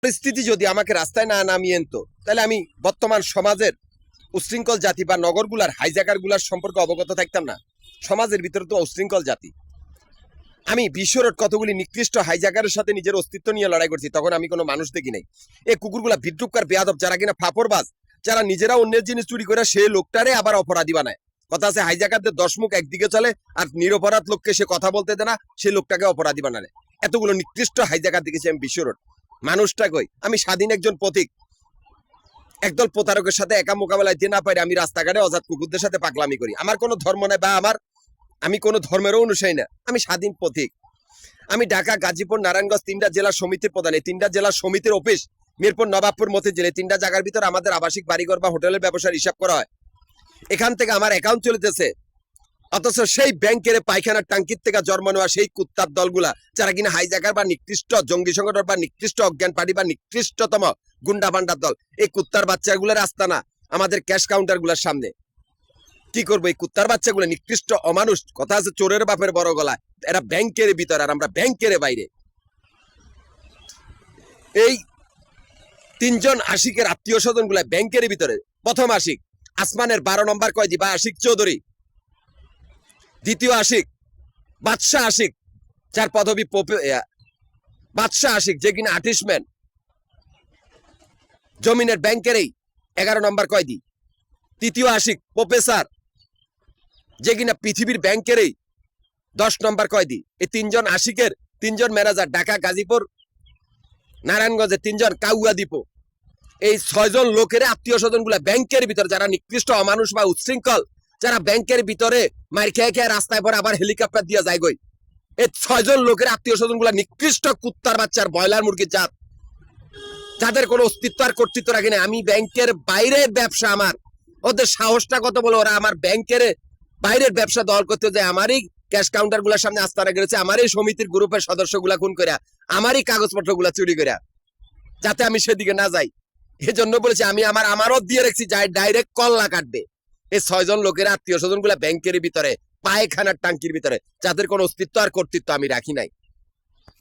পরিস্থিতি যদি আমাকে রাস্তায় না নামিয়ে আনতো তাহলে আমি বর্তমান সমাজের উশৃঙ্খল জাতি বা নগরগুলার হাইজাকার গুলার সম্পর্কে অবগত থাকতাম না। সমাজের ভিতরে তো উশৃঙ্খল জাতি। আমি বিশ্বরোড কতগুলি নিকৃষ্ট হাইজাকারের সাথে নিজের অস্তিত্ব নিয়ে লড়াই করছি, তখন আমি কোনো মানুষ দেখি নাই। এই কুকুরগুলা বিদ্রুপকার বেয়াদব, যারা কিনা ফাপড়বাজ, যারা নিজেরা অন্যের জিনিস চুরি করে সে লোকটারে আবার অপরাধী বানায়। কথা আছে হাইজাকারদের 10 মুখ একদিকে চলে, আর নিরপরাধ লোককে সে কথা বলতে দেয় না, সে লোকটাকে অপরাধী বানায়। এতগুলো নিকৃষ্ট হাইজাকার দেখেছি আমি বিশ্বরোড। মানুষটা কই? আমি স্বাধীন একজন পথিক। একদল প্রতারকের সাথে একা মোকাবেলায় দিয়ে না পারি আমি রাস্তাঘাটে অজাত কুকুরদের সাথে পাগলামি করি। আমার কোনো ধর্ম নেই বা আমি কোনো ধর্মেরও অনুসারী না। আমি স্বাধীন পথিক। আমি ঢাকা, গাজীপুর, নারায়ণগঞ্জ 3টা জেলা সমিতির প্রধান। এই 3টা জেলা সমিতির অফিস মিরপুর, নবাবপুর, মতিঝিল, 3টা জায়গার ভিতর আমাদের আবাসিক বাড়িঘর বা হোটেলের ব্যবসার হিসাব করা হয়। এখান থেকে আমার অ্যাকাউন্ট চলতেছে, অথচ সেই ব্যাংকের পায়খানার টাঙ্কির থেকে জন্ম নেওয়া সেই কুত্তার দলগুলা, যারা কিনা হাইজাকার বা নিকৃষ্ট জঙ্গি সংগঠন বা নিকৃষ্ট অজ্ঞান পার্টি বা নিকৃষ্টতম গুন্ডা বান্ডার দল, এই কুত্তার বাচ্চাগুলোর আস্তানা আমাদের ক্যাশ কাউন্টার গুলার সামনে। কি করবো এই কুত্তার বাচ্চাগুলো? নিকৃষ্ট অমানুষ। কথা আছে চোরের বাপের বড় গলা। এরা ব্যাংকের ভিতর আর আমরা ব্যাংকের বাইরে। এই 3জন আশিকের আত্মীয় স্বজন গুলা ব্যাংকের ভিতরে। প্রথম আশিক আসমানের 12 নম্বর কয়েদি বা আশিক চৌধুরী। দ্বিতীয় আশিক বাদশাহ আশিক, যার পদবী বাদশাহ আশিক, যে কিনা আর্টিস্টম্যান, জমিনের ব্যাংকেরই 11 নম্বর কয়েদি। তৃতীয় আশিক প্রফেসর, যে কিনা পৃথিবীর ব্যাংকেরই 10 নম্বর কয়েদি। এই 3জন আশিকের 3জন ম্যানেজার, ঢাকা, গাজীপুর, নারায়ণগঞ্জে 3জন কাউয়া দ্বীপ। এই 6জন লোকের আত্মীয় স্বজন গুলা ব্যাংকের ভিতরে, যারা নিকৃষ্ট অমানুষ বা উচ্ছৃঙ্খল, যারা ব্যাংকের ভিতরে মার খেয়ে খেয়ে রাস্তায় পরে আবার হেলিকপ্টার দিয়ে যায় গই। এই 6জন লোকের আত্মীয় স্বজন গুলা নিকৃষ্ট কুত্তার বাচ্চার ব্রয়লার মুরগির জাত, যাদের কোনো অস্তিত্ব আর কর্তৃত্ব রাখে না। আমি ব্যাংকের বাইরে ব্যবসা, আমার ওদের সাহসটা কত বলে, ওরা আমার ব্যাংকের বাইরের ব্যবসা দল করতে যায়। আমারই ক্যাশ কাউন্টার গুলার সামনে আস্তানা গেছে, আমারই সমিতির গ্রুপের সদস্য গুলা খুন করে, আমারই কাগজপত্র গুলা চুরি করে, যাতে আমি সেদিকে না যাই। এই জন্য বলেছি আমি আমারও দিয়ে রেখেছি, যাই ডাইরেক্ট কল্লা কাটবে। এই 6জন লোকের আত্মীয় স্বজন গুলা ব্যাংকের ভিতরে, পায়খানার টাঙ্কির ভিতরে, যাদের কোনো অস্তিত্ব আর কর্তৃত্ব আমি রাখি নাই।